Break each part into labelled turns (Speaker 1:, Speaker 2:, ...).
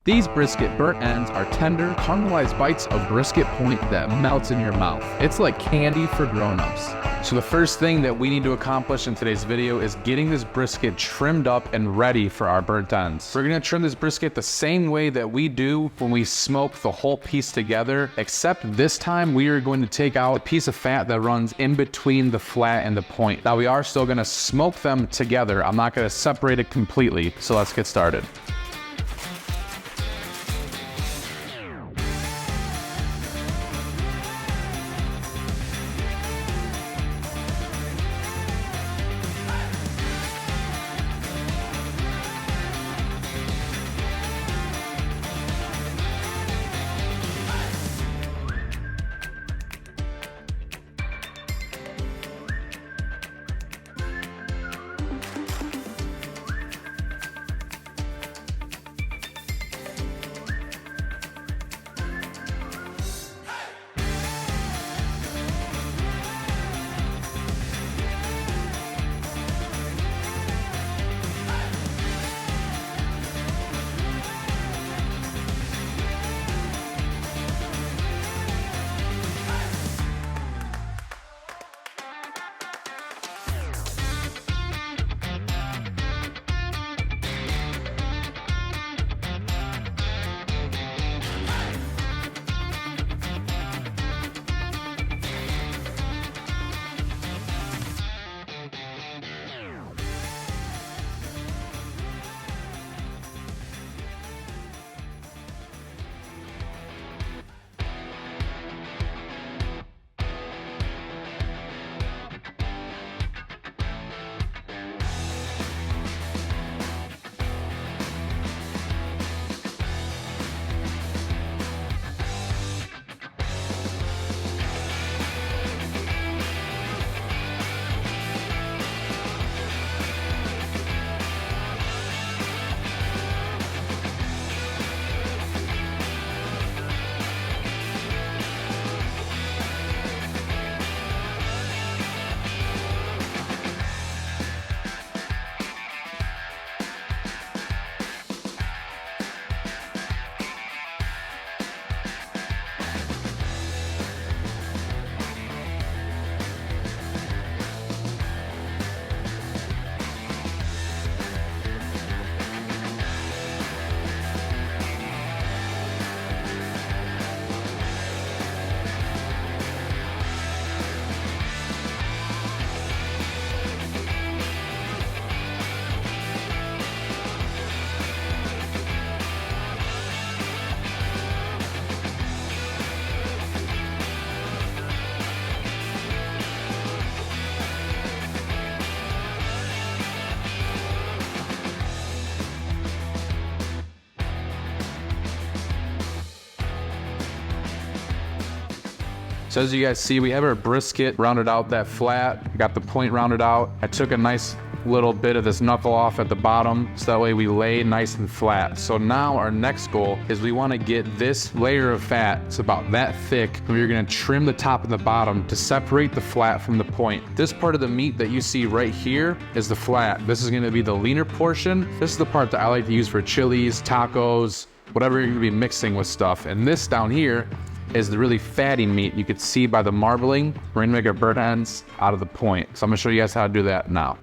Speaker 1: These brisket burnt ends are tender, caramelized bites of brisket point that melts in your mouth. It's like candy for grown-ups. So the first thing that we need to accomplish in today's video is getting this brisket trimmed up and ready for our burnt ends. We're gonna trim this brisket the same way that we do when we smoke the whole piece together, except this time we are going to take out a piece of fat that runs in between the flat and the point. Now we are still gonna smoke them together. I'm not gonna separate it completely, so let's get started. So as you guys see, we have our brisket rounded out that flat, got the point rounded out. I took a nice little bit of this knuckle off at the bottom, so that way we lay nice and flat. So now our next goal is we wanna get this layer of fat, it's about that thick, and we're gonna trim the top and the bottom to separate the flat from the point. This part of the meat that you see right here is the flat. This is gonna be the leaner portion. This is the part that I like to use for chilies, tacos, whatever you're gonna be mixing with stuff. And this down here is the really fatty meat. You could see by the marbling, we're gonna make our burnt ends out of the point. So I'm gonna show you guys how to do that now.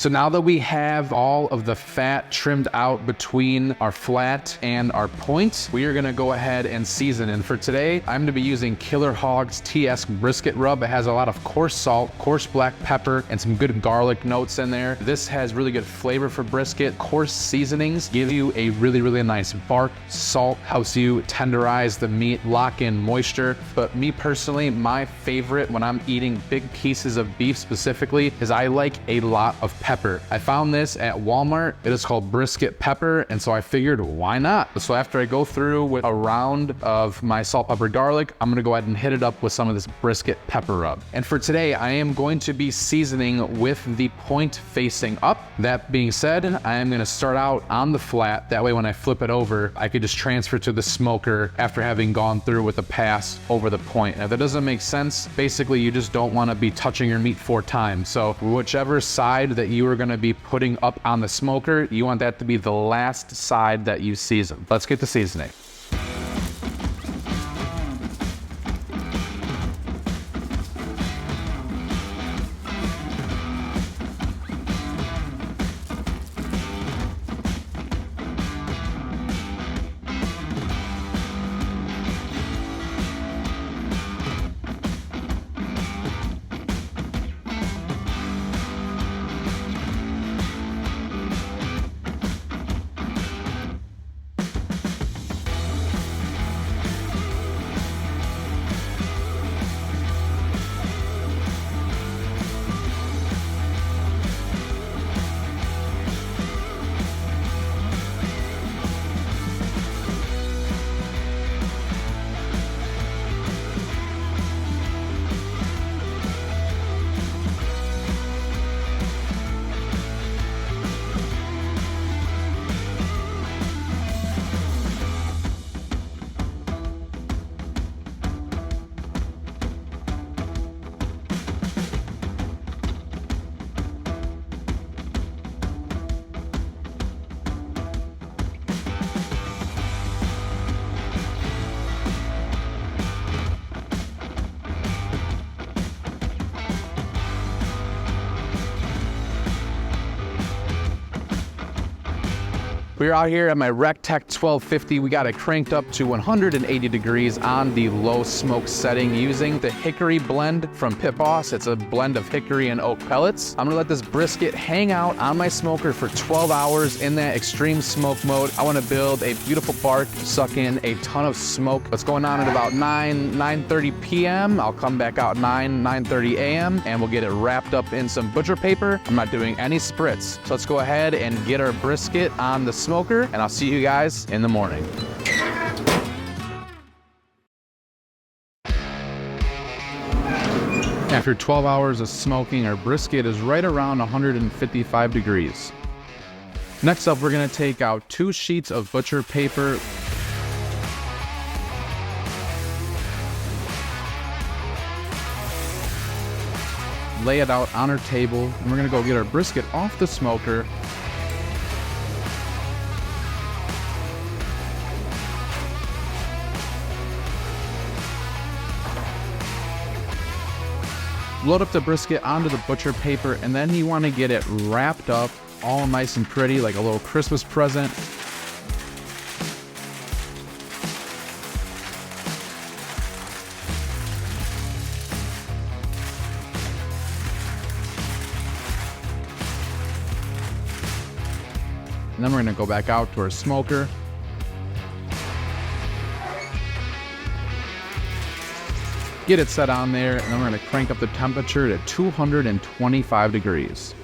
Speaker 1: So now that we have all of the fat trimmed out between our flat and our point, we are gonna go ahead and season. And for today, I'm gonna be using Killer Hog's TS brisket rub. It has a lot of coarse salt, coarse black pepper, and some good garlic notes in there. This has really good flavor for brisket. Coarse seasonings give you a really nice bark. Salt helps you tenderize the meat, lock in moisture. But me personally, my favorite when I'm eating big pieces of beef specifically is I like a lot of pepper. I found this at Walmart. It is called brisket pepper, and so I figured, why not? So after I go through with a round of my salt, pepper, garlic, I'm gonna go ahead and hit it up with some of this brisket pepper rub. And for today, I am going to be seasoning with the point facing up. That being said, I am gonna start out on the flat. That way when I flip it over, I could just transfer to the smoker after having gone through with a pass over the point. Now, if that doesn't make sense, basically you just don't wanna be touching your meat 4 times. So whichever side that you are gonna be putting up on the smoker, you want that to be the last side that you season. Let's get to seasoning. We're out here at my Rectech 1250. We got it cranked up to 180 degrees on the low smoke setting using the hickory blend from Pit Boss. It's a blend of hickory and oak pellets. I'm gonna let this brisket hang out on my smoker for 12 hours in that extreme smoke mode. I wanna build a beautiful bark, suck in a ton of smoke. What's going on at about 9:30 p.m. I'll come back out 9:30 a.m. and we'll get it wrapped up in some butcher paper. I'm not doing any spritz. So let's go ahead and get our brisket on the smoker, and I'll see you guys in the morning. After 12 hours of smoking, our brisket is right around 155 degrees. Next up, we're gonna take out 2 sheets of butcher paper. Lay it out on our table, and we're gonna go get our brisket off the smoker. Load up the brisket onto the butcher paper, and then you want to get it wrapped up all nice and pretty like a little Christmas present. And then we're going to go back out to our smoker. Get it set on there, and then we're gonna crank up the temperature to 225 degrees.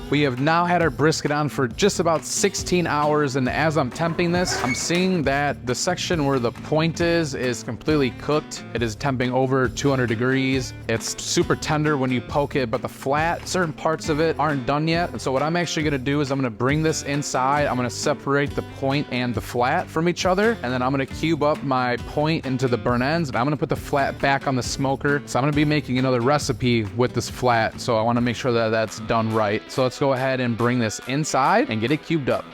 Speaker 1: We have now had our brisket on for just about 16 hours, and as I'm temping this, I'm seeing that the section where the point is completely cooked. It is temping over 200 degrees. It's super tender when you poke it, but the flat, certain parts of it aren't done yet. And so what I'm actually gonna do is I'm gonna bring this inside. I'm gonna separate the point and the flat from each other, and then I'm gonna cube up my point into the burnt ends, and I'm gonna put the flat back on the smoker. So I'm gonna be making another recipe with this flat, so I wanna make sure that that's done right. So let's go ahead and bring this inside and get it cubed up.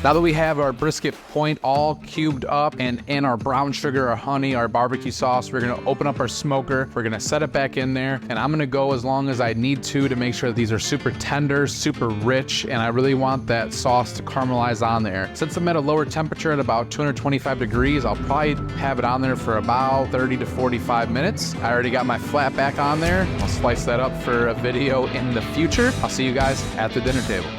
Speaker 1: Now that we have our brisket point all cubed up and in our brown sugar, our honey, our barbecue sauce, we're gonna open up our smoker. We're gonna set it back in there, and I'm gonna go as long as I need to make sure that these are super tender, super rich, and I really want that sauce to caramelize on there. Since I'm at a lower temperature at about 225 degrees, I'll probably have it on there for about 30 to 45 minutes. I already got my flat back on there. I'll slice that up for a video in the future. I'll see you guys at the dinner table.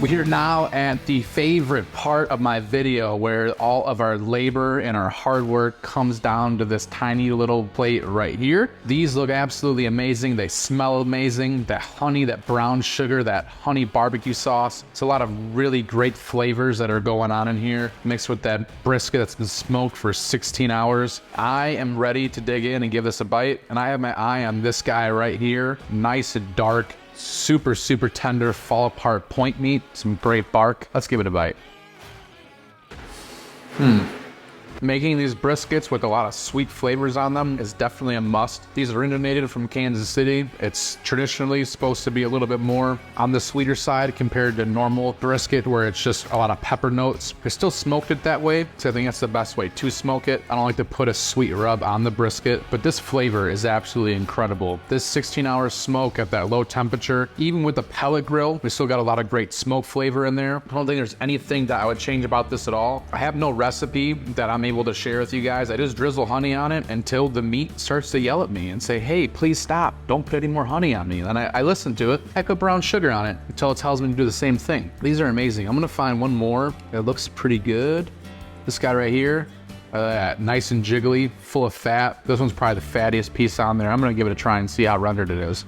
Speaker 1: We're now at the favorite part of my video where all of our labor and our hard work comes down to this tiny little plate right here. These look absolutely amazing. They smell amazing. That honey, that brown sugar, that honey barbecue sauce. It's a lot of really great flavors that are going on in here, mixed with that brisket that's been smoked for 16 hours. I am ready to dig in and give this a bite, and I have my eye on this guy right here. Nice and dark. Super, super tender, fall apart point meat, some great bark. Let's give it a bite. Making these briskets with a lot of sweet flavors on them is definitely a must. These are originated from Kansas City. It's traditionally supposed to be a little bit more on the sweeter side compared to normal brisket where it's just a lot of pepper notes. I still smoked it that way because I think that's the best way to smoke it. I don't like to put a sweet rub on the brisket, but this flavor is absolutely incredible. This 16-hour smoke at that low temperature, even with the pellet grill, we still got a lot of great smoke flavor in there. I don't think there's anything that I would change about this at all. I have no recipe that I'm able to share with you guys. I just drizzle honey on it until the meat starts to yell at me and say, hey, please stop. Don't put any more honey on me. And I listen to it. I put brown sugar on it until it tells me to do the same thing. These are amazing. I'm gonna find one more that looks pretty good. This guy right here, nice and jiggly, full of fat. This one's probably the fattiest piece on there. I'm gonna give it a try and see how rendered it is.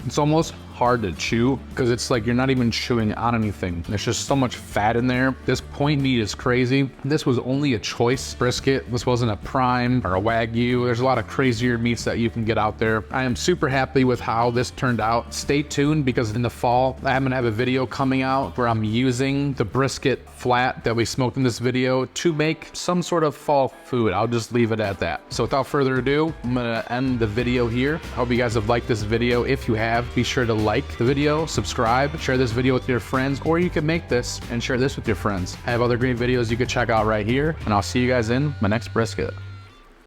Speaker 1: It's almost hard to chew because it's like you're not even chewing on anything. There's just so much fat in there. This point meat is crazy. This was only a choice brisket. This wasn't a prime or a Wagyu. There's a lot of crazier meats that you can get out there. I am super happy with how this turned out. Stay tuned because in the fall, I'm gonna have a video coming out where I'm using the brisket flat that we smoked in this video to make some sort of fall food. I'll just leave it at that. So without further ado, I'm gonna end the video here. I hope you guys have liked this video. If you have, be sure to like the video, subscribe, share this video with your friends, or you can make this and share this with your friends. I have other great videos you could check out right here, and I'll see you guys in my next brisket.